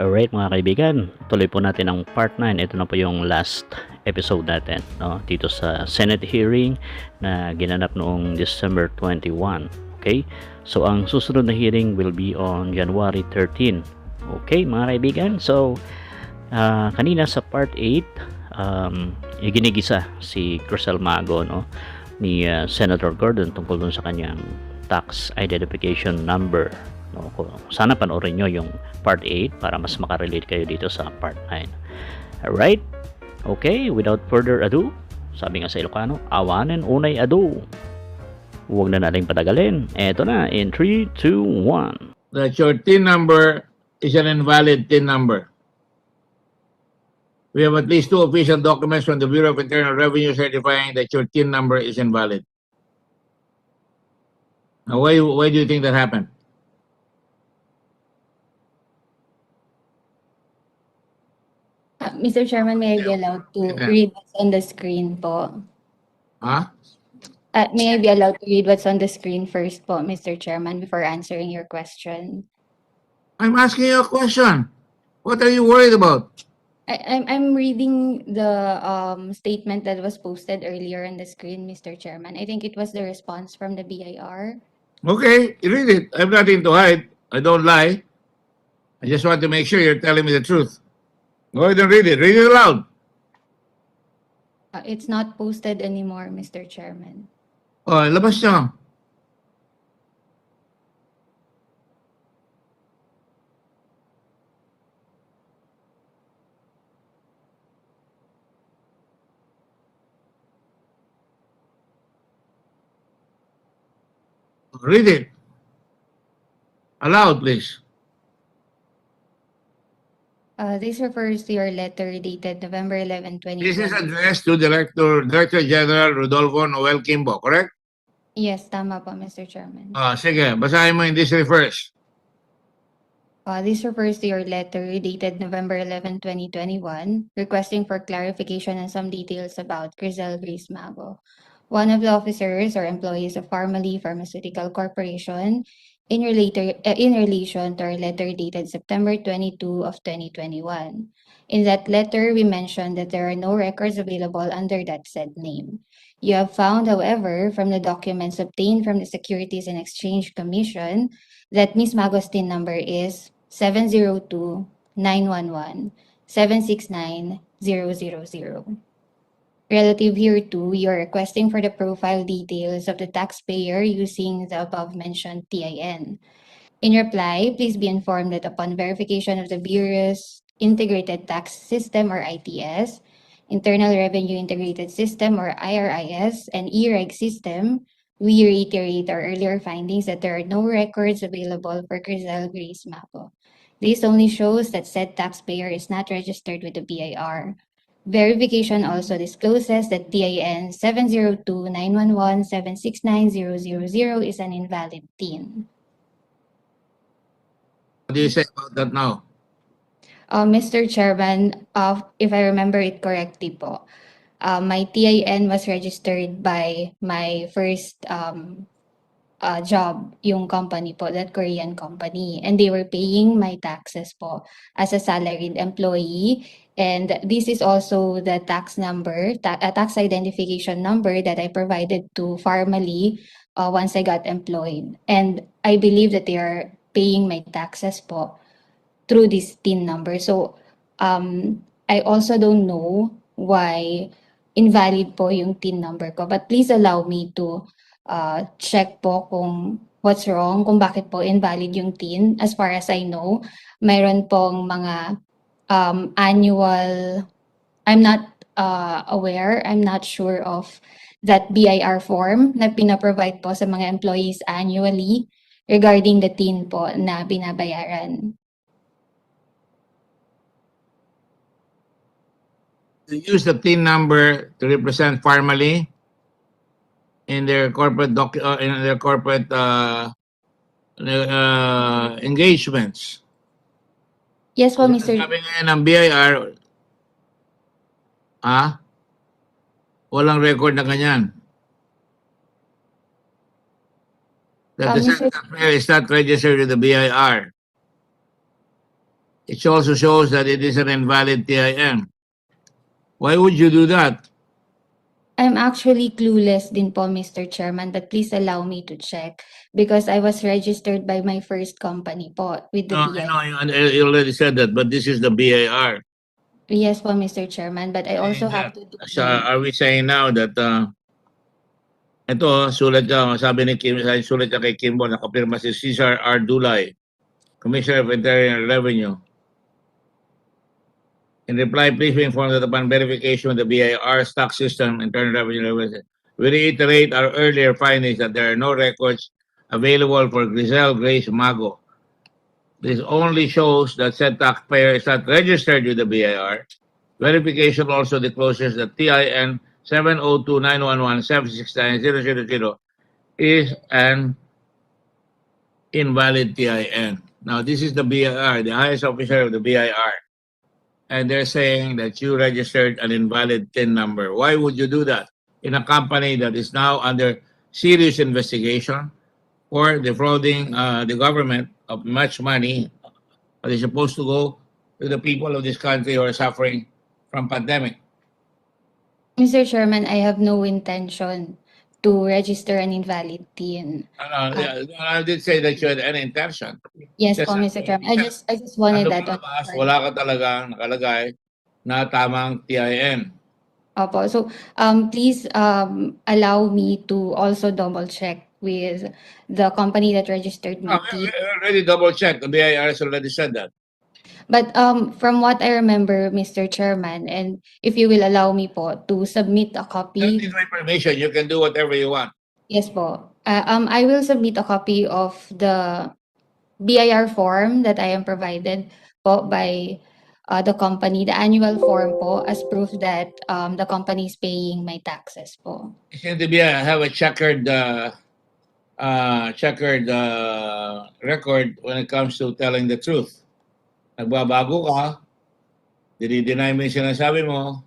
Alright mga kaibigan, tuloy po natin ang part 9. Ito na po yung last episode natin, no? Dito sa Senate hearing na ginanap noong December 21. Okay? So ang susunod na hearing will be on January 13. Okay mga kaibigan, so kanina sa part 8, ginigisa si Crisel Mago, no? Ni Senator Gordon tungkol dun sa kanyang tax identification number. No, sana panoorin nyo yung part 8 para mas makarelate kayo dito sa part 9. Alright? Okay, without further ado, sabi nga sa Ilocano, awanen unay ado. Huwag na nating patagalin. Eto na, in 3, 2, 1. That your TIN number is an invalid TIN number. We have at least 2 official documents from the Bureau of Internal Revenue certifying that your TIN number is invalid. Now, why do you think that happened? Mr. Chairman, may I be allowed to read what's on the screen po? Huh? May I be allowed to read what's on the screen first po, Mr. Chairman, before answering your question? I'm asking you a question. What are you worried about? I'm reading the statement that was posted earlier on the screen, Mr. Chairman. I think it was the response from the BIR. Okay, read it. I have nothing to hide. I don't lie. I just want to make sure you're telling me the truth. Go ahead and read it. Read it aloud. It's not posted anymore, Mr. Chairman. Oh, labas nyo. Read it. Aloud, please. This refers to your letter dated November 11, 2020. This is addressed to Director General Rodolfo Noel Kimbo, correct? Yes, tama po, Mr. Chairman. Sige, basahin mo yung this refers. This refers to your letter dated November 11, 2021, requesting for clarification on some details about Crisel Grace Mago, one of the officers or employees of Pharmally Pharmaceutical Corporation, in relation to our letter dated September 22 of 2021. In that letter, we mentioned that there are no records available under that said name. You have found, however, from the documents obtained from the Securities and Exchange Commission, that Ms. Mago's TIN number is 702-911-769-000. Relative hereto, you are requesting for the profile details of the taxpayer using the above-mentioned TIN. In reply, please be informed that upon verification of the Bureau's Integrated Tax System or ITS, Internal Revenue Integrated System or IRIS, and E-Reg system, we reiterate our earlier findings that there are no records available for Crisel Grace Mago. This only shows that said taxpayer is not registered with the BIR. Verification also discloses that TIN 702-911-769-000 is an invalid TIN. What do you say about that now? Mr. Chairman, if I remember it correctly po, my TIN was registered by my first job, yung company po, that Korean company. And they were paying my taxes po as a salaried employee. And this is also the tax number, tax identification number that I provided to Pharmally once I got employed. And I believe that they are paying my taxes po through this TIN number. So I also don't know why invalid po yung TIN number ko. But please allow me to check po kung what's wrong, kung bakit po invalid yung TIN. As far as I know, mayroon pong mga annual, I'm not aware, I'm not sure of that BIR form na pinaprovide po sa mga employees annually regarding the TIN po na binabayaran. To use the TIN number to represent Pharmally in their corporate engagements. Yes po, Mr. Sabi ngayon ng BIR, walang record na ganyan. That the Mr. taxpayer is not registered with the BIR. It also shows that it is an invalid TIN. Why would you do that? I'm actually clueless din po, Mr. Chairman, but please allow me to check because I was registered by my first company po with the No, I BI. know you already said that, but this is the BAR. Yes po, Mr. Chairman, but I also have to do So, are we saying now that ito, sulat ka, sabi ni Kim, sulat ka kay Kimbo, nakapirma si Cesar R. Dulay, Commissioner of Interior and Revenue. In reply, please be informed that upon verification of the BIR stock system, Internal Revenue, we reiterate our earlier findings that there are no records available for Grisel Grace Mago. This only shows that said taxpayer is not registered with the BIR. Verification also discloses that TIN 702-911-769-000 is an invalid TIN. Now, this is the BIR, the highest officer of the BIR. And they're saying that you registered an invalid TIN number. Why would you do that in a company that is now under serious investigation for defrauding the government of much money that is supposed to go to the people of this country who are suffering from pandemic? Mr. Chairman, I have no intention to register an invalid TIN. I did say that you had any intention. Yes Just po, Mr. Chairman. I just wanted ano that on palabas, record. wala ka talagang nakalagay na tamang TIN. Opo. So, please allow me to also double check with the company that registered my We TIN. already double checked. The BIR has already said that. But from what I remember, Mr. Chairman, and if you will allow me po to submit a You don't copy. need my permission. You can do whatever you want. Yes po. I will submit a copy of the BIR form that I am provided po by the company, the annual form po, as proof that the company is paying my taxes po. You seem to be have a checkered record when it comes to telling the truth. Nagbabago ka, dinideny mo yung sinasabi mo,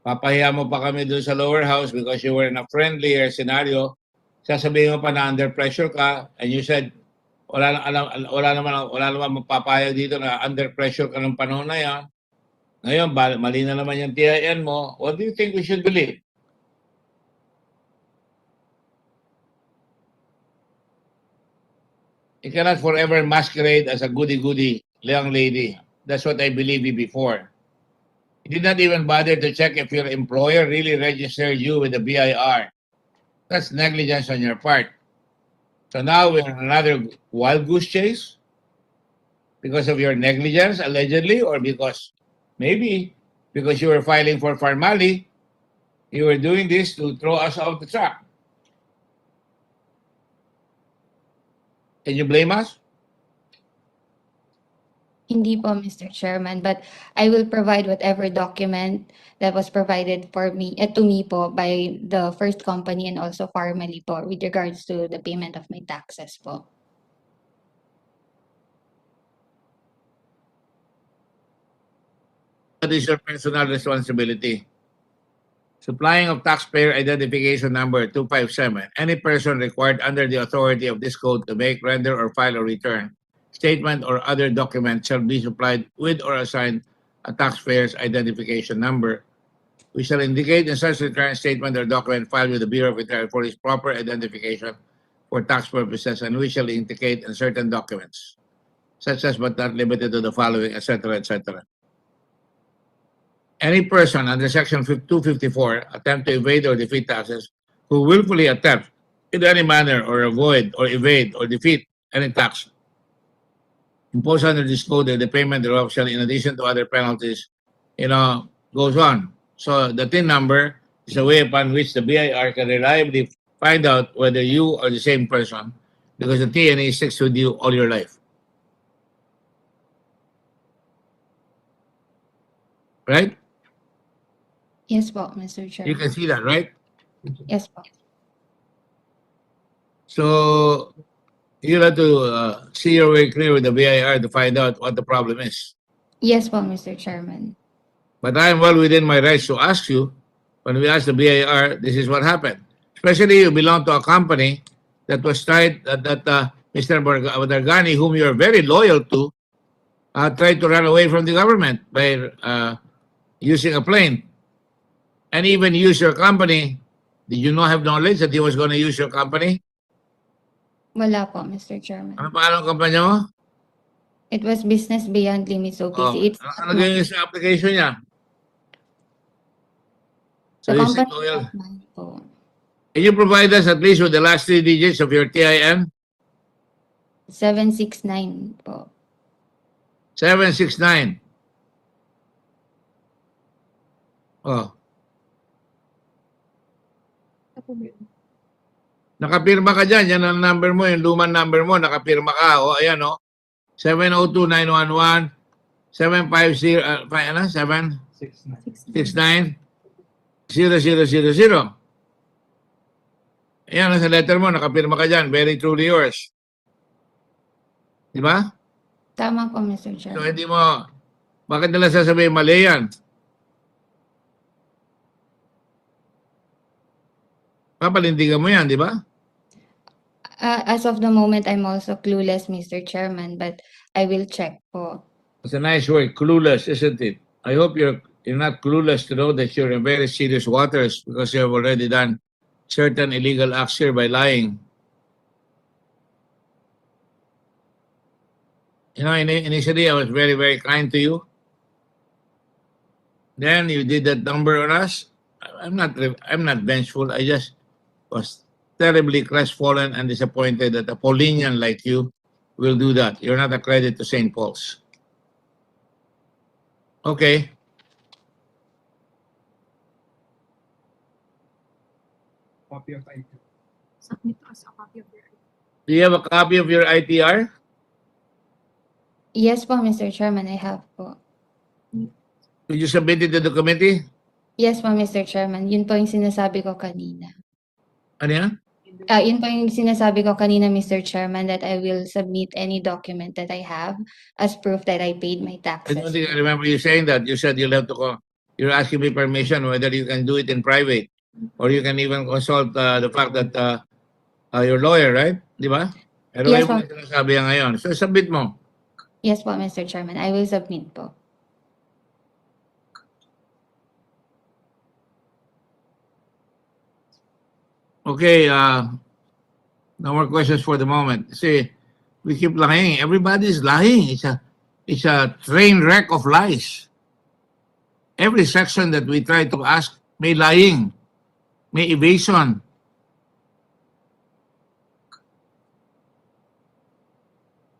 papahiya mo pa kami doon sa lower house because you were in a friendlier scenario. Sasabihin mo pa na under pressure ka, and you said wala naman mapapayag dito na under pressure ka ng panahon na yan. Ngayon, mali na naman yung TIN mo. What do you think we should believe? You cannot forever masquerade as a goody-goody young lady. That's what I believe you before. You did not even bother to check if your employer really registered you with the BIR. That's negligence on your part. So now we're in another wild goose chase because of your negligence, allegedly, or because maybe because you were filing for Pharmally, you were doing this to throw us off the track. Can you blame us? Hindi po, Mr. Chairman, but I will provide whatever document that was provided for me to me po by the first company and also Pharmally po with regards to the payment of my taxes po. That is your personal responsibility. Supplying of taxpayer identification number 257. Any person required under the authority of this code to make, render, or file a return, statement, or other document shall be supplied with or assigned a taxpayer's identification number. We shall indicate in such return, statement, or document filed with the Bureau of Internal for its proper identification for tax purposes, and we shall indicate in certain documents, such as but not limited to the following, etc., etc. Any person under Section 254 attempt to evade or defeat taxes who willfully attempt in any manner or avoid or evade or defeat any tax imposed under this code, the payment thereof shall, in addition to other penalties, goes on. So the TIN number is a way upon which the BIR can reliably find out whether you are the same person because the TNA sticks with you all your life. Right? Yes po, Mr. You Chairman. can see that, right? Yes po. So you have to see your way clear with the BIR to find out what the problem is. Yes po, Mr. Chairman. But I am well within my rights to ask you, when we ask the BIR, this is what happened. Especially you belong to a company that was tied, that Mr. Dargani, whom you are very loyal to, tried to run away from the government by using a plane and even use your company. Did you not have knowledge that he was going to use your company? Wala po, Mr. Chairman. Ano pangalan ng kumpanya mo? It was Business Beyond Limits OPC. It's Ano ganyan sa application niya? So the you said company loyal. of mine po. Can you provide us at least with the last 3 digits of your TIN? 769 po. 769. Oh. Nakapirma ka dyan. Yan ang number mo, yung lumang number mo. Nakapirma ka. O, ayan, o. 702-911 750 ano? 769 0000. Ayan, sa letter mo, nakapirma ka dyan. Very truly yours. Di ba? Tama po, Mr. So, Chairman. hindi mo, bakit nila sasabihin mali yan? Papalindigan mo yan, di ba? As of the moment, I'm also clueless, Mr. Chairman, but I will check po. It's a nice word, clueless, isn't it? I hope you're not clueless to know that you're in very serious waters because you have already done certain illegal acts here by lying. You know, initially I was very, very kind to you. Then you did that number on us. I'm not vengeful. I just was terribly crestfallen and disappointed that a Paulinian like you will do that. You're not a credit to St. Paul's. Okay. Copy of ID. Submit us a copy of your ID. Do you have a copy of your ITR? Yes po, Mr. Chairman, I have po. Did you submit it to the committee? Yes po, Mr. Chairman. Yun po yung sinasabi ko kanina. Ano yan? Yun po yung sinasabi ko kanina, Mr. Chairman, that I will submit any document that I have as proof that I paid my I taxes. don't think I remember you saying that. You said you'll have to call. You're asking me permission whether you can do it in private or you can even consult the fact that your lawyer, right? Di ba? Pero Yes, ayaw mo ma'am. sinasabi yan ngayon. So submit mo. Yes po, Mr. Chairman. I will submit po. Okay, no more questions for the moment. See, we keep lying. Everybody's lying. It's a train wreck of lies. Every section that we try to ask, may lying, may evasion.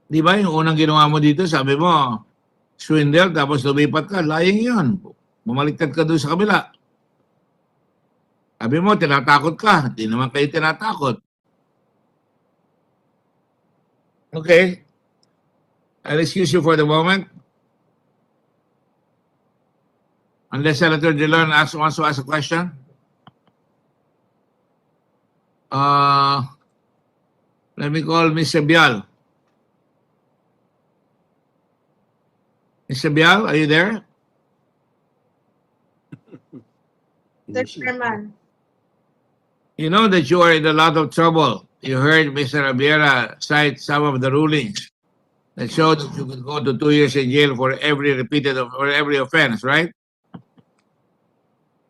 Di ba yung unang ginawa mo dito, sabi mo, swindle, tapos lumipat ka, lying yun. Bumaliktad ka doon sa kabila. Sabi mo, tinatakot ka. Di naman kayo tinatakot. Okay. I'll excuse you for the moment. Unless Senator Dillon wants to ask a question. Let me call Ms. Sebial. Ms. Sebial, are you there? Mr. Chairman, You know that you are in a lot of trouble. You heard Mr. Abiera cite some of the rulings that showed that you could go to 2 years in jail for every every offense, right?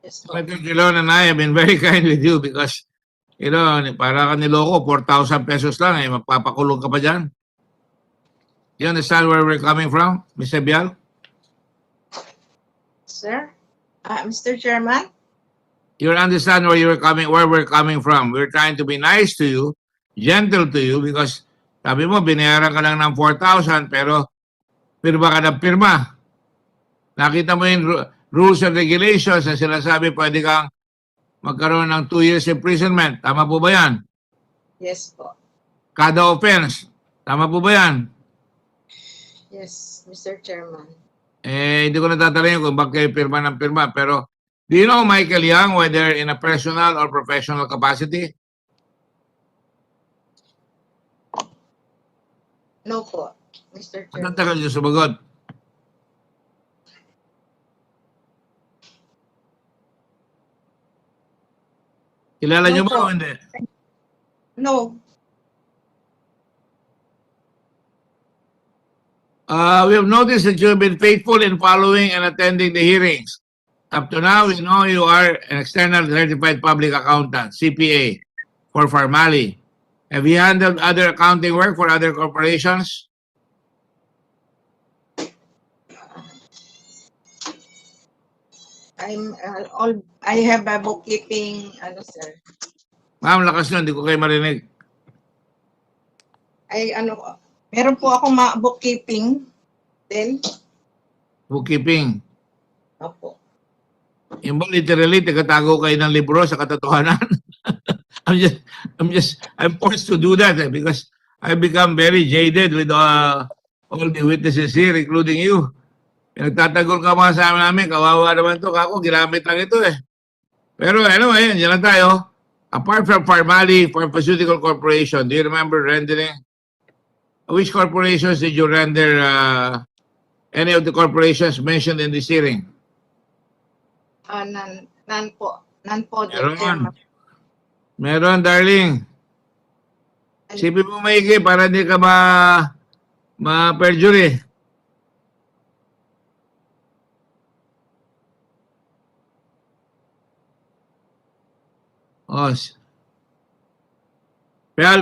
yes po. Senator Dillon and I have been very kind with you because, you know, para ka niloko, 4,000 pesos lang, eh, magpapakulong ka pa dyan. You understand where we're coming from, Mr. Bial? Sir, Mr. Chairman, You understand where we're coming from. We're trying to be nice to you, gentle to you, because sabi mo, binayaran ka lang ng 4,000, pero pirma ka ng pirma. Nakita mo yung rules and regulations na sinasabi pwede kang magkaroon ng 2 years imprisonment. Tama po ba yan? yes po. Kada offense. Tama po ba yan? Yes, Mr. Chairman. Hindi ko natatalingin kung bakit kayo pirma ng pirma. Pero, do you know Michael Young, whether in a personal or professional capacity? No po, Mr. Ang Chairman. tagal niyo sumagot. Kilala niyo No ba po. o hindi? No, We have noticed that you have been faithful in following and attending the hearings. Up to now, we know you are an external certified public accountant, CPA, for Pharmally. Have you handled other accounting work for other corporations? I have a bookkeeping, ano sir, Ma'am, lakas nyo, hindi ko kayo marinig. meron po akong bookkeeping din. Bookkeeping. Opo. Yung ba literally, tagatago kayo ng libro sa katotohanan? I'm forced to do that because I've become very jaded with all the witnesses here, including you. Nagtatagol ka mga sa namin, kawawa naman to, kako, ginamit lang ito eh. Pero anyway, yan lang tayo. Apart from Pharmally Pharmaceutical Corporation, do you remember rendering? Which corporations did you render any of the corporations mentioned in this hearing? None po. None po, Meron. Chairman. Meron, darling. Sipin mo maigi para hindi ka ma-perjury.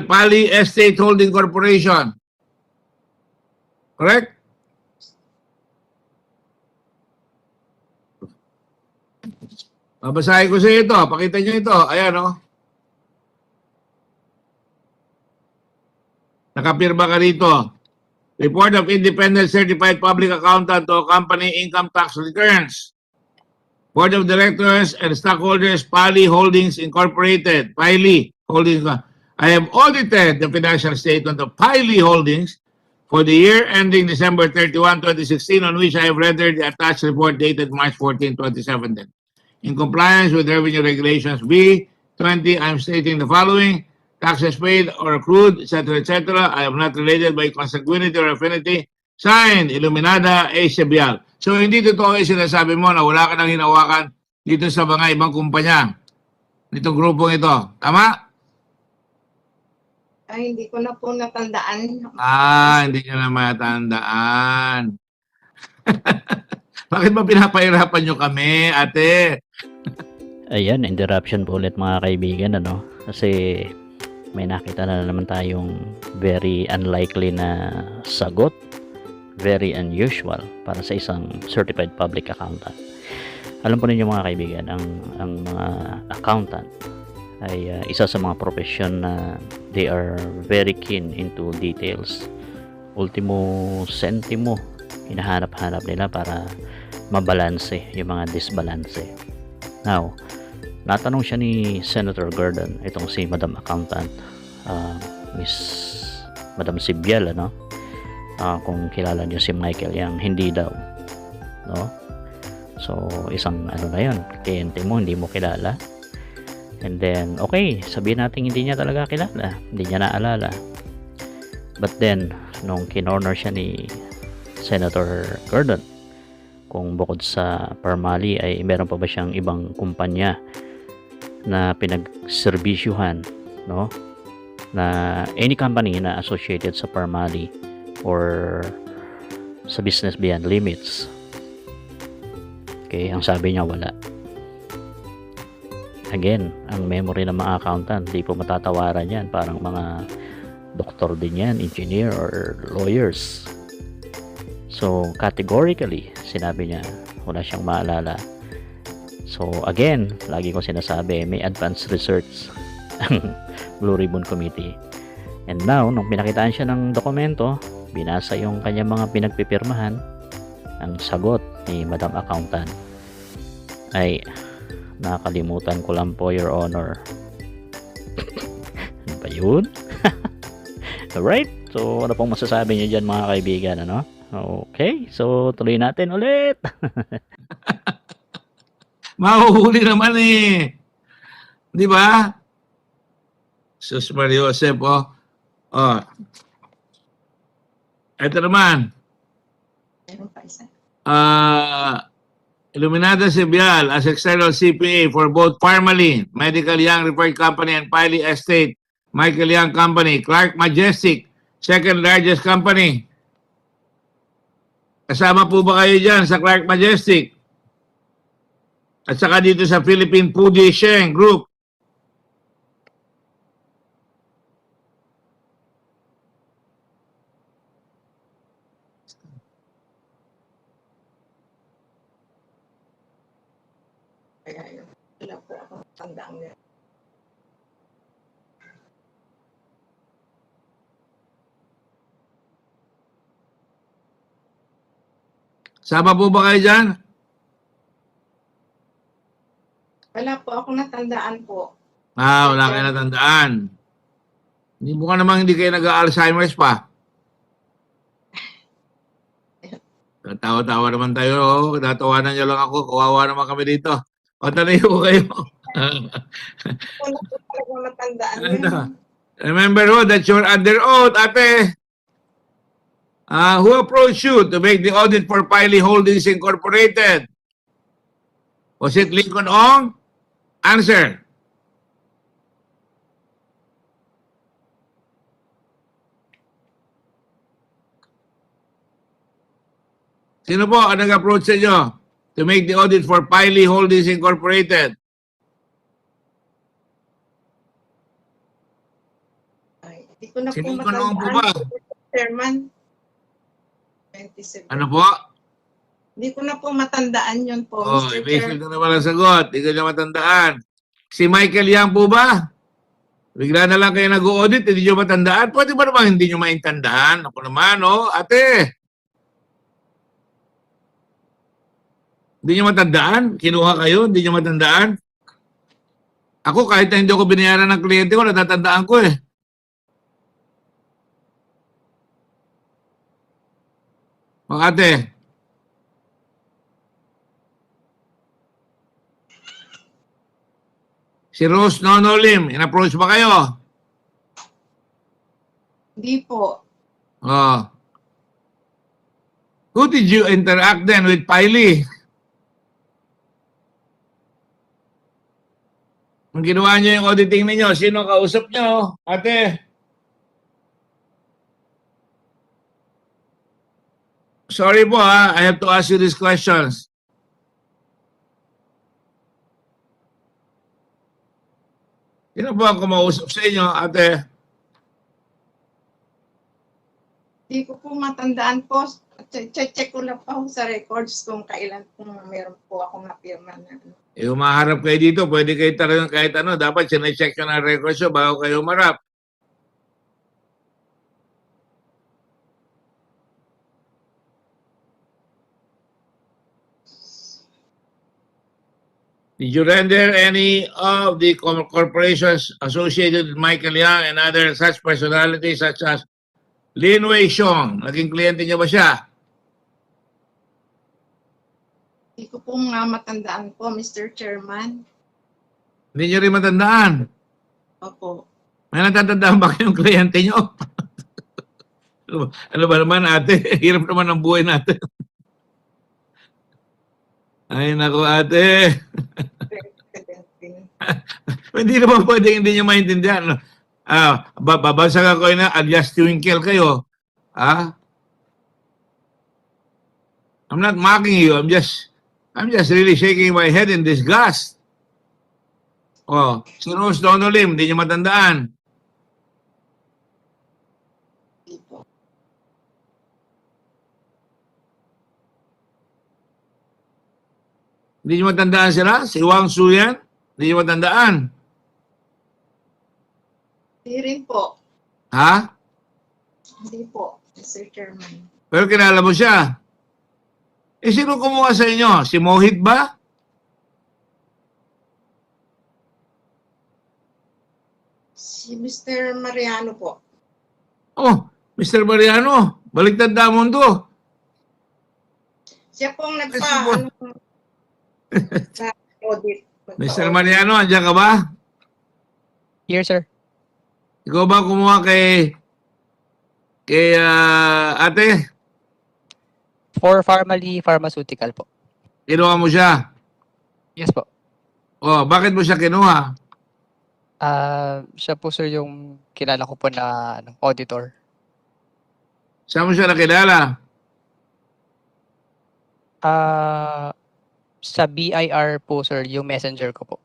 Pali Estate Holding Corporation. Correct? Babasahin ko sa ito. Pakita niyo ito. Ayan, oh. Nakapirma ka rito. Report of Independent Certified Public Accountant to Company Income Tax Returns. Board of Directors and Stockholders, Pali Holdings Incorporated. Pali Holdings. I have audited the financial statement of Pali Holdings for the year ending December 31, 2016, on which I have rendered the attached report dated March 14, 2017. In compliance with Revenue Regulations B20, I am stating the following: taxes paid or accrued, etc., etc. I am not related by consanguinity or affinity. Signed, Iluminada A. Sebial. So, hindi totoo yung sinasabi mo na wala ka nang hinawakan dito sa mga ibang kumpanya. Nitong grupong ito. Tama? Ay, hindi ko na po natandaan. Hindi nyo na matandaan. Bakit ba pinapahirapan nyo kami, ate? Ayan, interruption po ulit mga kaibigan, ano? Kasi may nakita na naman tayong very unlikely na sagot, very unusual para sa isang certified public accountant. Alam po ninyo mga kaibigan, ang mga accountant ay isa sa mga profesyon na they are very keen into details. Ultimo sentimo, hinahanap-hanap nila para mabalanse yung mga disbalanse. Now, natanong siya ni Senator Gordon, itong si Madam Accountant, Miss Madam Sibyal, ano? Kung kilala niyo si Michael, yang hindi daw, no? So, isang ano na yun, kliyente mo, hindi mo kilala. And then, okay, sabihin natin hindi niya talaga kilala, hindi niya naalala. But then, nung kinorner siya ni Senator Gordon, kung bukod sa Pharmally ay meron pa ba siyang ibang kumpanya na pinagserbisyuhan, no? Na any company na associated sa Pharmally or sa business beyond limits. Okay, ang sabi niya wala. Again, ang memory ng mga accountant, di po matatawaran yan. Parang mga doktor din yan, engineer or lawyers. So, categorically, sinabi niya, wala siyang maalala. So, again, lagi ko sinasabi, may advanced research ang Blue Ribbon Committee. And now, nung pinakitaan siya ng dokumento, binasa yung kanyang mga pinagpipirmahan, ang sagot ni Madam Accountant ay, nakalimutan ko lang po, Your Honor. Ano ba yun? Alright, so ano pong masasabi niyo dyan mga kaibigan, ano? Okay, so tuloy natin ulit. Mahuhuli naman eh. Di ba? Sus Mario Josep, oh. Oh. Ito naman. Meron pa isa. Iluminada Sibyal as external CPA for both Pharmally, Medical Young Referred Company, and Pali Estate, Michael Young Company, Clark Majestic, second largest company. Kasama po ba kayo dyan sa Clark Majestic? At saka dito sa Philippine Foodie Sheng Group? Kaya yun. Wala po akong tandaan yan. Sama po ba kayo dyan? Wala po akong natandaan po. Wala kayo natandaan. Hindi mo ka namang hindi kayo nag-Alzheimer's pa. Tawa-tawa naman tayo. Oh. Natawanan niyo lang ako. Kawawa naman kami dito. O, tanay po kayo. Wala po talaga matandaan Ano? yun. Remember ho that you're under oath, ate. Who approached you to make the audit for Pharmally Holdings Incorporated? Was it Lincoln Ong? Answer. Sino po ang nag-approach sa inyo to make the audit for Pharmally Holdings Incorporated? Ay, hindi ko na Si po Lincoln Ong po matandaan. ba? Chairman. 27. Ano po? Hindi ko na po matandaan yun po, Oh, Mr. ibigay Chair. ko naman ang sagot. Hindi ko niya matandaan. Si Michael Yang po ba? Bigla na lang kayo nag-audit, hindi niyo matandaan. Pwede ba naman hindi niyo maintindihan? Ako naman, oh, ate. Hindi niyo matandaan? Kinuha kayo, hindi niyo matandaan? Ako, kahit na hindi ako binayaran ng kliyente ko, natatandaan ko eh. O, ate. Si Rose Nonolim, in-approach ba kayo? Hindi po. Oh. Who did you interact then with Pharmally? Nung ginawa niyo yung auditing ninyo, sino kausap niyo, ate? Sorry po ha, I have to ask you these questions. Sino po ang kumausap sa inyo, ate? Hindi ko po matandaan po. Check ko lang po sa records kung kailan po meron po akong napirma na. Eh, umaharap kayo dito, pwede kayo talagang kahit ano, dapat sinecheck nyo na records nyo bago kayo umarap. Did you render any of the corporations associated with Michael Yang and other such personalities such as Lin Wei Xiong? Naging kliyente niyo ba siya? Hindi ko po nga matandaan po, Mr. Chairman. Hindi niyo rin matandaan. Opo. May natatandaan ba kayong kliyente niyo? Ano ba naman, ate? Hirap naman ang buhay natin. Ay, naku, ate. Hindi naman pwedeng hindi nyo maintindihan. Babasag ako na alias twinkle kayo. I'm not mocking you. I'm just really shaking my head in disgust. Oh, si Rose Donolim, hindi nyo matandaan. Hindi po. Hindi nyo matandaan sila? Si Wang Su yan? Hindi nyo matandaan? Hindi rin po. Ha? Hindi po, Mr. Chairman. Pero kilala mo siya. Eh, sino kumuha sa inyo? Si Mohit ba? Si Mr. Mariano po. Oh, Mr. Mariano, baliktad damon to. Siya pong Kasi po- sa audit. Mr. Mariano, andyan ka ba? Here, sir. Ikaw ba kumuha kay ate? For Pharmally Pharmaceutical po. Kinuha mo siya? Yes po. Oh, bakit mo siya kinuha? Siya po, sir, yung kilala ko po na auditor. Saan mo siya nakilala? Sa BIR po, sir, yung messenger ko po.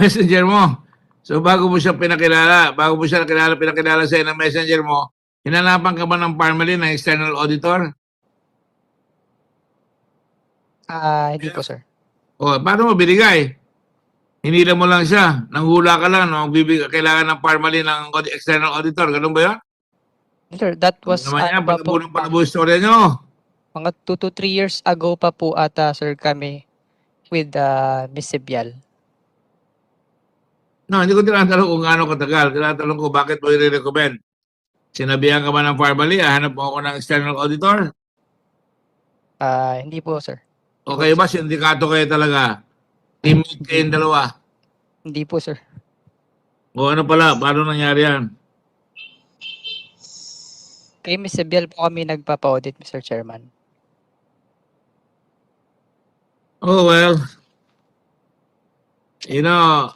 Messenger mo. So bago mo siya pinakilala sa'yo ng messenger mo, hinanapan ka ba ng Pharmally ng external auditor? Hindi po, sir. O, paano mo binigay? Hinila mo lang siya. Nanghula ka lang, no? Kailangan ng Pharmally ng external auditor. Ganun ba yun? Sir, that was Naman yan, pa po, palabo istorya nyo. mga 2 to 3 years ago pa po ata, sir, kami with Miss Sibyal. No, hindi ko tinatanong kung gaano katagal. Tinatanong ko bakit mo i-recommend. Sinabihan ka ba ng Pharmally? Hanap mo ako ng external auditor? Hindi po, sir. Okay ba? Sindikato kayo talaga? Teammate kayong dalawa? Hindi po, sir. O ano pala? Paano nangyari yan? Kay Miss Sibyal po kami nagpapa-audit, Mr. Chairman. Oh, well. You know,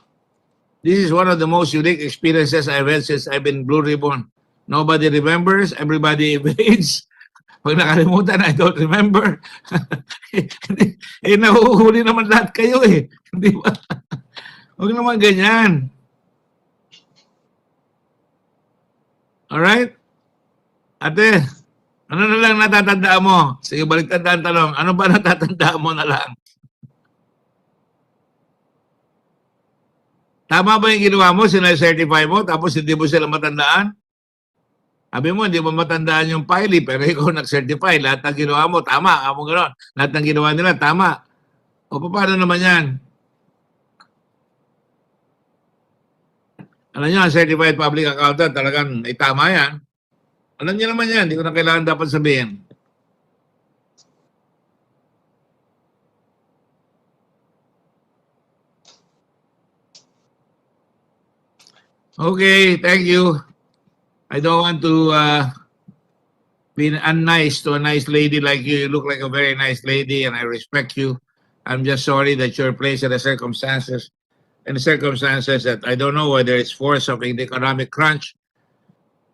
this is one of the most unique experiences I've had since I've been Blue Ribbon. Nobody remembers, everybody evades. Pag nakalimutan, I don't remember. Nahuhuli naman lahat kayo eh. Di ba? Huwag naman ganyan. Alright? Ate, ano na lang natatandaan mo? Sige, baliktad ang tanong. Ano ba natatandaan mo na lang? Tama ba yung ginawa mo? Sina-certify mo tapos hindi mo sila matandaan? Sabi mo, hindi mo matandaan yung file, pero ikaw nag-certify. Lahat ng ginawa mo, tama. Amo gano'n. Lahat ng ginawa nila, tama. O paano naman yan? Alam niyo, ang certified public accountant, talagang tama yan. Alam niyo naman yan, hindi ko na kailangan dapat sabihin. Okay, thank you. I don't want to be unnice to a nice lady like you. You look like a very nice lady and I respect you. I'm just sorry that you're placed in the circumstances that I don't know whether it's force of the economic crunch.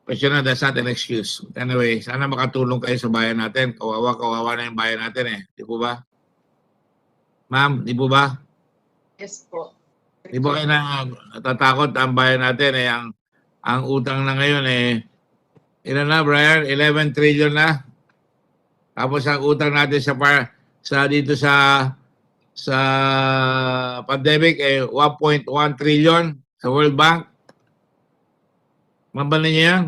But you know, that's not an excuse. Anyway, sana makatulong kayo sa bayan natin. Kawawa na yung bayan natin eh. Di po ba? Ma'am, di po ba? Yes po. Di ba kayo natatakot ang bayan natin eh, ang utang na ngayon eh, ilan na Brian? 11 trillion na. Tapos ang utang natin dito sa pandemic eh 1.1 trillion sa World Bank. Mambalin niyo yan?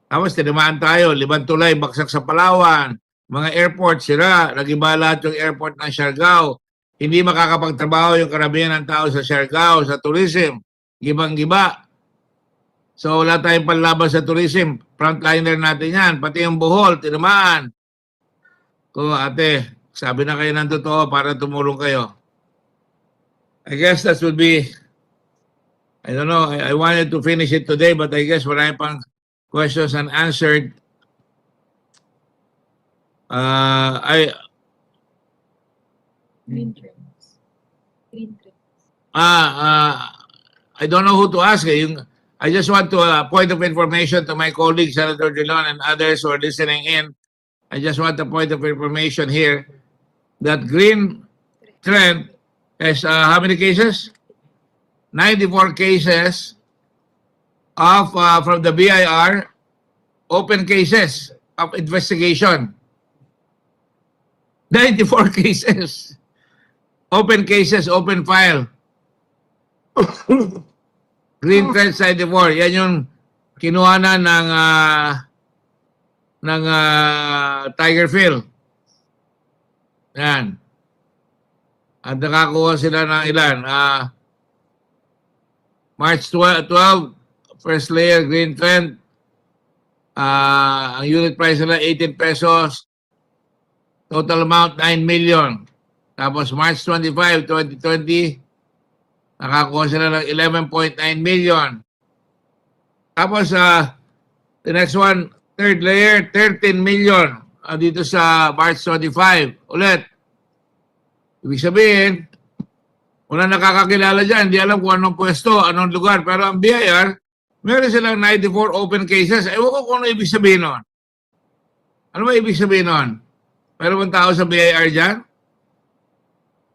Tapos tinamaan tayo, libang tulay, baksak sa Palawan, mga airport sira, nagiba lahat yung airport ng Siargao. Hindi makakapagtrabaho yung karamihan ng tao sa Siargao, sa tourism. Gibang-giba. So wala tayong panlaban sa tourism. Frontliner natin yan. Pati yung Bohol, tinamaan. Ko ate, sabi na kayo ng totoo para tumulong kayo. I guess that would be, I don't know, I wanted to finish it today but I guess marami pang questions unanswered. Green trends. I don't know who to ask. I just want to point of information to my colleague, Senator Dillon, and others who are listening in. I just want a point of information here that green trend has how many cases? 94 cases of from the BIR open cases of investigation. 94 cases. Open cases, open file. Green Trend 94. Yan yung kinuha na ng Tigerfield. Yan. At nakakuha sila ng ilan. March 12, first layer, Green Trend. Ang unit price nila 18 pesos. Total amount 9 million. Tapos March 25, 2020, nakakuha sila ng 11.9 million. Tapos the next one, third layer, 13 million dito sa March 25. Ulit. Ibig sabihin, wala nakakakilala dyan. Hindi alam kung anong pwesto, anong lugar. Pero ang BIR, meron silang 94 open cases. Ewan ko kung ano ibig sabihin nun. Ano ba ibig sabihin nun? Meron bang tao sa BIR dyan?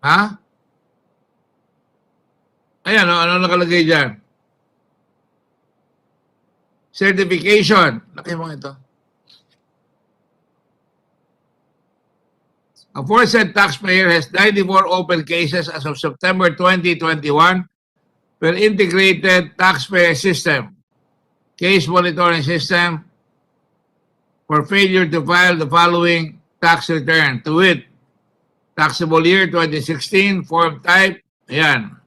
Ha? Ayan, ano nakalagay dyan? Certification. Laki mo ito. Aforesaid taxpayer has 94 open cases as of September 2021 per integrated taxpayer system, case monitoring system for failure to file the following tax return, to wit, taxable year 2016, form type, ayan,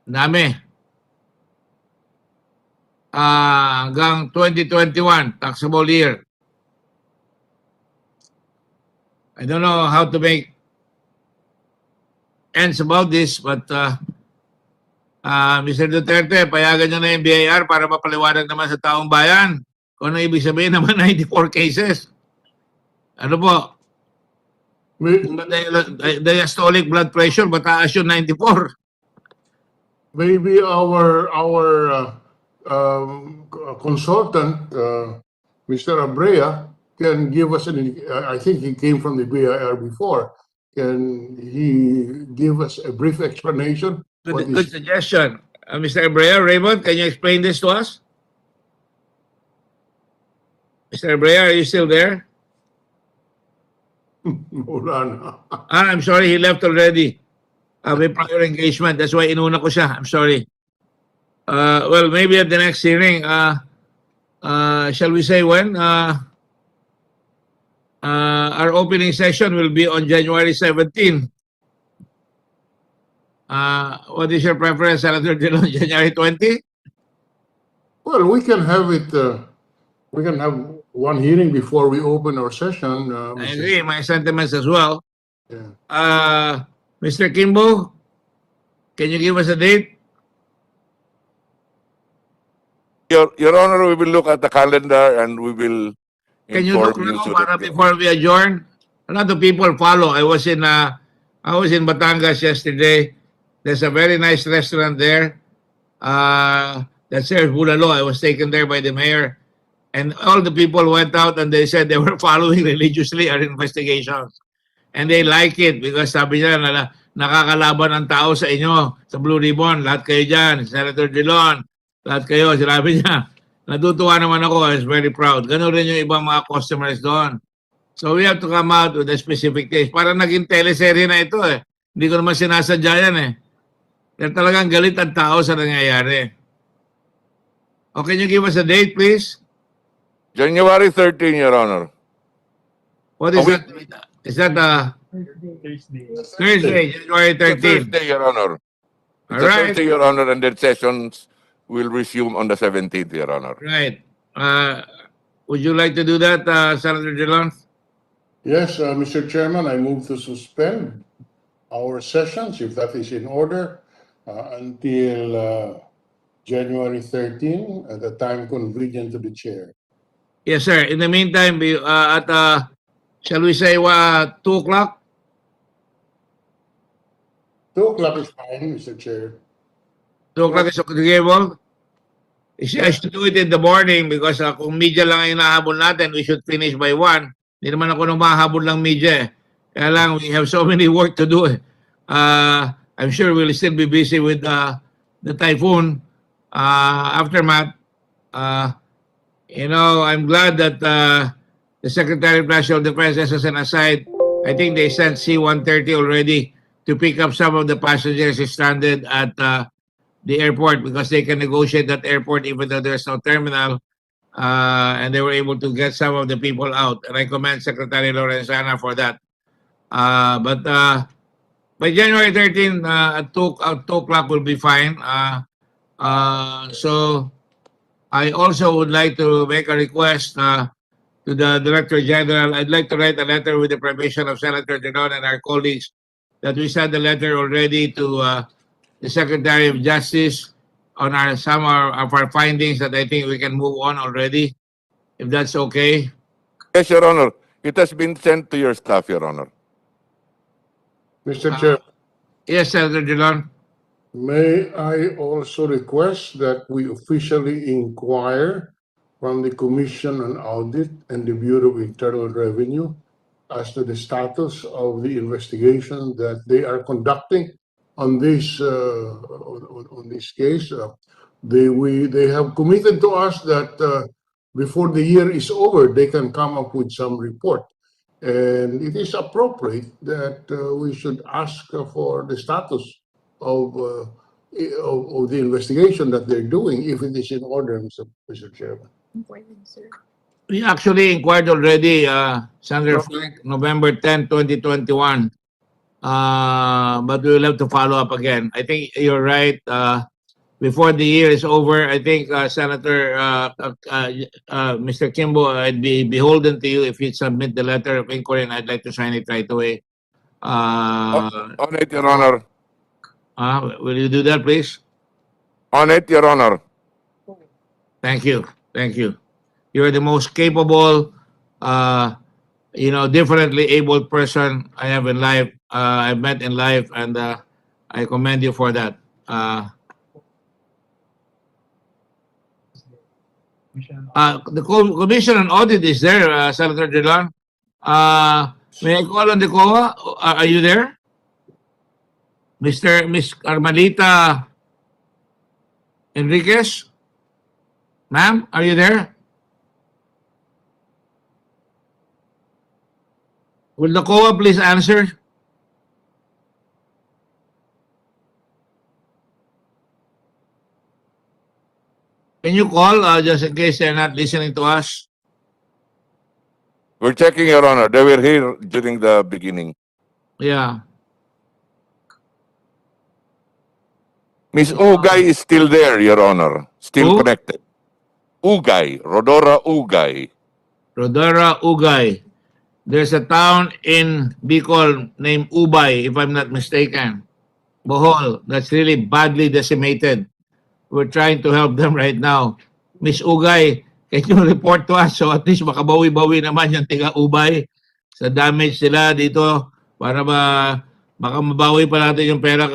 dami. Hanggang 2021, taxable year. I don't know how to make ends about this, but Mr. Duterte, payagan nyo na yung BIR para mapaliwanag naman sa taong bayan kung ano ibig sabihin naman 94 cases. Ano po? Diastolic blood pressure, mataas yung 94. Maybe our consultant, Mr. Abrea, can give us I think he came from the BIR before. Can he give us a brief explanation? Good suggestion. Mr. Abrea, Raymond, can you explain this to us? Mr. Abrea, are you still there? Wala na. I'm sorry, he left already. May prior engagement. That's why inuna ko siya. I'm sorry. Well, maybe at the next hearing, shall we say when? Our opening session will be on January 17. What is your preference, Senator Dillon? January 20? Well, we can have it. We can have one hearing before we open our session. I agree. My sentiments as well. Yeah. Mr. Kimbo, can you give us a date? Your Honor, we will look at the calendar and we will Can you look inform you. now So para that, before we adjourn? A lot of people follow. I was in Batangas yesterday. There's a very nice restaurant there that serves bulalo. I was taken there by the mayor. And all the people went out and they said they were following religiously our investigations. And they like it because sabi nila na nakakalaban ang tao sa inyo, sa Blue Ribbon. Lahat kayo dyan, Senator Dillon, lahat kayo, sinabi niya. Natutuwa naman ako, I was very proud. Ganun rin yung ibang mga customers doon. So we have to come out with a specific case. Parang naging teleserye na ito eh. Hindi ko naman sinasadya yan eh. Kaya talagang galit ang tao sa nangyayari. Oh, can you give us a date, please? January 13, Your Honor. What is that? Is that Thursday, January 13? Thursday, Your Honor. All It's a right. Thursday, Your Honor, and then sessions will resume on the 17th, Your Honor. Right. Would you like to do that, Senator Dillon? Yes, Mr. Chairman, I move to suspend our sessions, if that is in order, until January 13 at a time convenient to the chair. Yes, sir. In the meantime, shall we say 2 o'clock? 2 o'clock is fine, Mr. Chair. 2 o'clock is agreeable? I should do it in the morning because kung media lang ang hinahabol natin, we should finish by 1. Hindi naman ako nung mahabol lang media eh. Kaya lang, we have so many work to do eh. I'm sure we'll still be busy with the typhoon aftermath. I'm glad that the Secretary of National Defense, as an aside, I think they sent C-130 already to pick up some of the passengers stranded at the airport because they can negotiate that airport even though there's no terminal. And they were able to get some of the people out. And I commend Secretary Lorenzana for that. But by January 13, at 2 o'clock will be fine. So I also would like to make a request to the Director General. I'd like to write a letter with the permission of Senator Dillon and our colleagues that we sent a letter already to the Secretary of Justice on some of our findings that I think we can move on already, if that's okay. Yes, Your Honor. It has been sent to your staff, Your Honor. Mr. Chair, Yes, Senator Dillon. may I also request that we officially inquire from the Commission on Audit and the Bureau of Internal Revenue as to the status of the investigation that they are conducting on this on this case. They have committed to us that before the year is over, they can come up with some report. And it is appropriate that we should ask for the status of the investigation that they're doing, if it is in order, Mr. Chairman. We actually inquired already, Senator Frank, November 10, 2021. But we will have to follow up again. I think you're right. Before the year is over, I think Senator Mr. Kimbo, I'd be beholden to you if you submit the letter of inquiry, and I'd like to sign it right away. On it, Your Honor. Will you do that, please? On it, Your Honor. Thank you. Thank you. You're the most capable, differently abled person I have in life. I've met in life, and I commend you for that. The Commission on Audit is there, Senator Drilon. May I call on the COA? Are you there? Miss Carmelita Enriquez? Ma'am, are you there? Will the COA please answer? Can you call just in case they're not listening to us? We're checking, Your Honor. They were here during the beginning. Yeah. Miss Ugay is still there, Your Honor. Still Who? connected. Ugay. Rodora Ugay. Rodora Ugay. There's a town in Bicol named Ubay, if I'm not mistaken. Bohol. That's really badly decimated. We're trying to help them right now. Miss Ugay, can you report to us so at least makabawi-bawi naman yung tiga Ubay sa damage sila dito para baka mabawi pa natin yung pera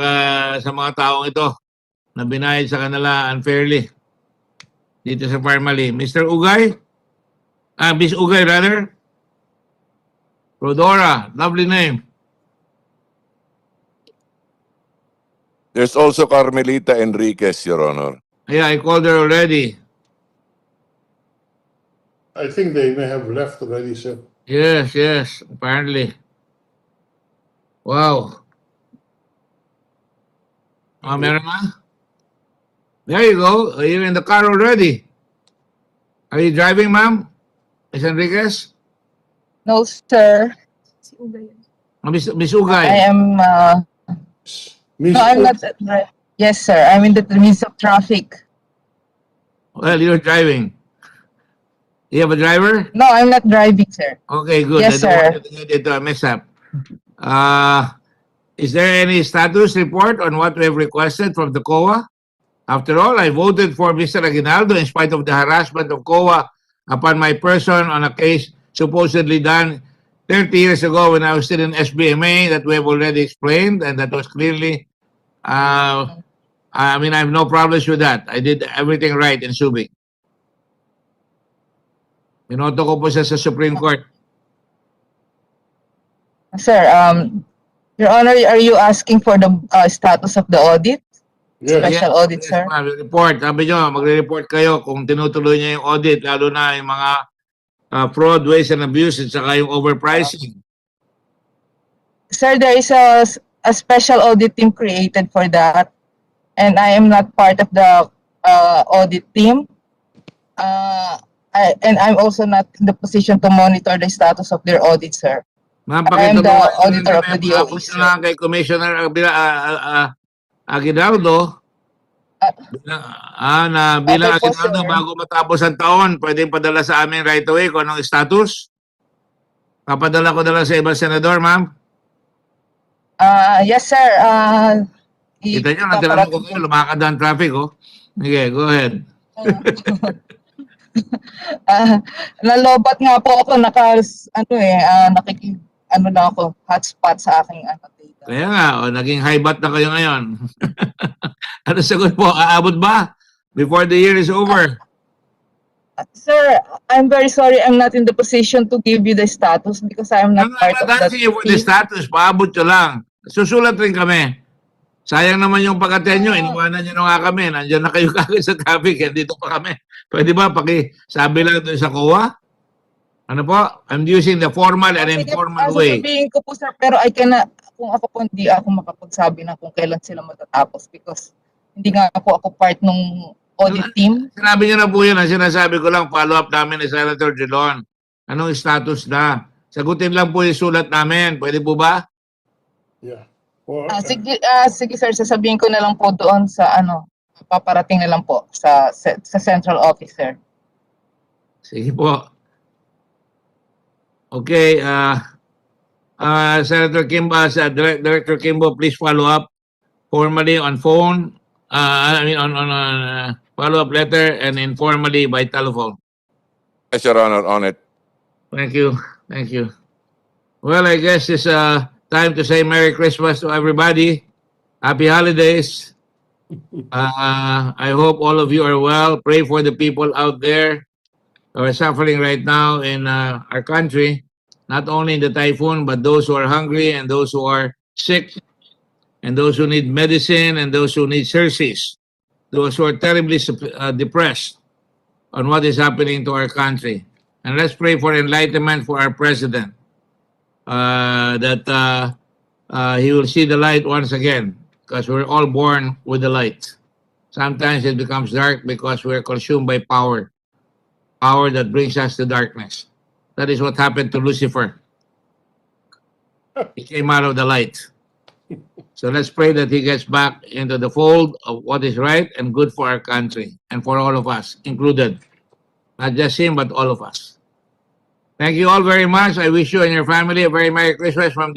sa mga taong ito na binayad sa kanila unfairly dito sa Pharmally. Mr. Ugay? Miss Ugay rather? Rodora, lovely name. There's also Carmelita Enriquez, Your Honor. Yeah, I called her already. I think they may have left already, sir. Yes, apparently. Wow. Meron na? There you go. You're in the car already. Are you driving, ma'am? Miss Enriquez? No, sir. Miss Ugay. I am. Miss No, I'm U- not. Yes, sir. I'm in the midst of traffic. Well, you're driving. You have a driver? No, I'm not driving, sir. Okay, good. Yes, I don't sir. want you to get into a mess up. Is there any status report on what we have requested from the COA? After all, I voted for Mr. Aguinaldo in spite of the harassment of COA upon my person on a case supposedly done 30 years ago when I was still in SBMA that we have already explained, and that was clearly, I have no problems with that. I did everything right in Subic. Binoto ko po siya sa Supreme Court. Sir, Your Honor, are you asking for the status of the audit? Yes. Special audit, sir? Ma'am, report. Sabi nyo, magre-report kayo kung tinutuloy niya yung audit, lalo na yung mga fraud, waste, and abuse, at saka yung overpricing. Sir, there is a special audit team created for that, and I am not part of the audit team. And I'm also not in the position to monitor the status of their audit, sir. Ma'am, I am the pakitulungan auditor of the DOE, Tapos sir. na kay Commissioner Aguinaldo. Bilang Okay po, Aguinaldo, sir. bago matapos ang taon, pwedeng padala sa amin right away kung anong status. Papadala ko dala sa ibang senador, ma'am. Yes, sir. Kita nyo, nagtanong ko kayo, lumakad ang traffic, oh. Okay, go ahead. Nalobat nga po ako, lang ako, hotspot sa aking data. Kaya nga, naging high bat na kayo ngayon. Ano sagot po? Aabot ba? Before the year is over? Sir, I'm very sorry I'm not in the position to give you the status because I am not I'm part of not that asking you for the team. status, paabot nyo lang. Susulat rin kami. Sayang naman yung pag-attend nyo, iniwanan nyo na nga kami. Nandiyan na kayo kagad sa topic, dito pa kami. Pwede ba sabi lang doon sa COA? Ano po? I'm using the formal and Sige, informal way. sasabihin ko po sir, pero kung ako po hindi ako makapagsabi na kung kailan sila matatapos because hindi nga po ako part ng audit team. Sinabi nyo na po yun. Ang sinasabi ko lang, follow-up namin ni Senator Gelon. Anong status na? Sagutin lang po yung sulat namin. Pwede po ba? Yeah. Well, Sige sir, sasabihin ko na lang po doon sa paparating na lang po sa central office sir. Sige po. Okay. Senator Kimbo, Director Kimbo, please follow up formally on phone. On follow-up letter and informally by telephone. Yes, Your Honor, on it. Thank you. Thank you. Well, I guess it's time to say Merry Christmas to everybody. Happy holidays. I hope all of you are well. Pray for the people out there who are suffering right now in our country, not only in the typhoon, but those who are hungry and those who are sick and those who need medicine and those who need surgeries, those who are terribly depressed on what is happening to our country. And let's pray for enlightenment for our president, that he will see the light once again, because we're all born with the light. Sometimes it becomes dark because we're consumed by power that brings us to darkness. That is what happened to Lucifer. He came out of the light. So let's pray that he gets back into the fold of what is right and good for our country and for all of us included. Not just him, but all of us. Thank you all very much. I wish you and your family a very Merry Christmas from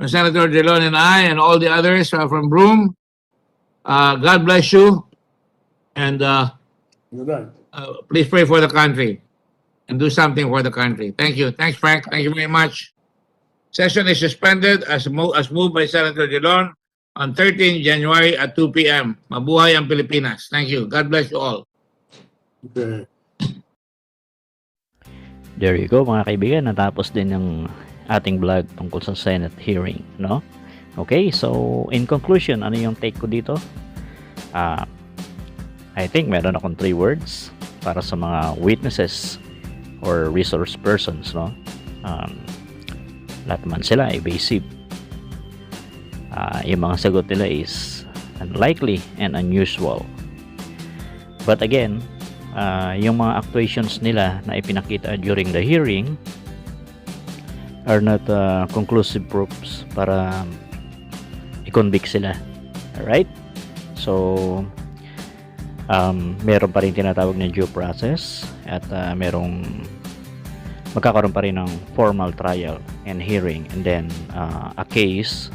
Senator Delon and I and all the others from Broome. God bless you. And Good night. please pray for the country and do something for the country. Thank you. Thanks, Frank. Thank you very much. Session is suspended as moved by Senator Delon on 13 January at 2 p.m. Mabuhay ang Pilipinas. Thank you. God bless you all. Okay. There you go mga kaibigan, natapos din yung ating vlog tungkol sa Senate hearing, no? Okay, so in conclusion, ano yung take ko dito? I think meron akong 3 words para sa mga witnesses or resource persons, no? Lahat naman sila evasive. Yung mga sagot nila is unlikely and unusual. But again, yung mga actuations nila na ipinakita during the hearing are not conclusive proofs para i-convict sila. Alright? So, meron pa rin tinatawag na due process at magkakaroon pa rin ng formal trial and hearing, and then a case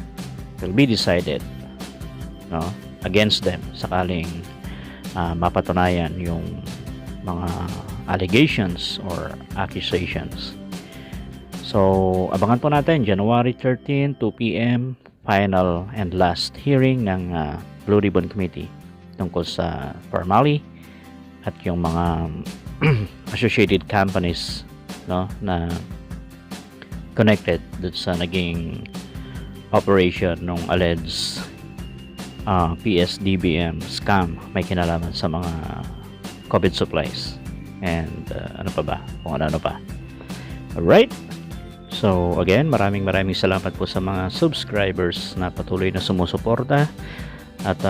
will be decided, no, against them sakaling mapatunayan yung mga allegations or accusations. So abangan po natin January 13, 2 p.m. final and last hearing ng Blue Ribbon Committee tungkol sa Pharmally at yung mga associated companies, no, na connected dun sa naging operation ng alleged PSDBM scam, may kinalaman sa mga COVID supplies and ano pa ba, kung ano pa. Alright, so again, maraming salamat po sa mga subscribers na patuloy na sumusuporta at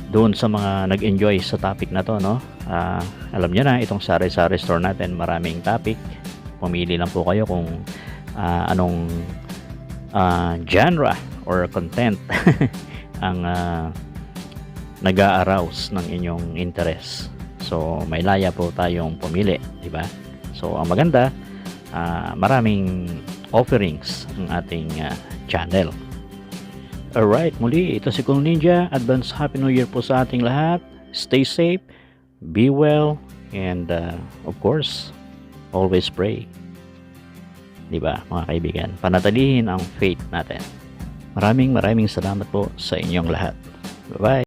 doon sa mga nag-enjoy sa topic na to, no, alam nyo na, itong sari-sari store natin, maraming topic. Pumili lang po kayo kung anong genre or content ang nag-a-arouse ng inyong interest. So may laya po tayong pumili, di ba? So ang maganda, maraming offerings ang ating channel. Alright, muli ito si Kung Ninja. Advance Happy New Year po sa ating lahat. Stay safe, be well, and of course, always pray. Diba mga kaibigan? Panatilihin ang faith natin. Maraming salamat po sa inyong lahat. Bye-bye.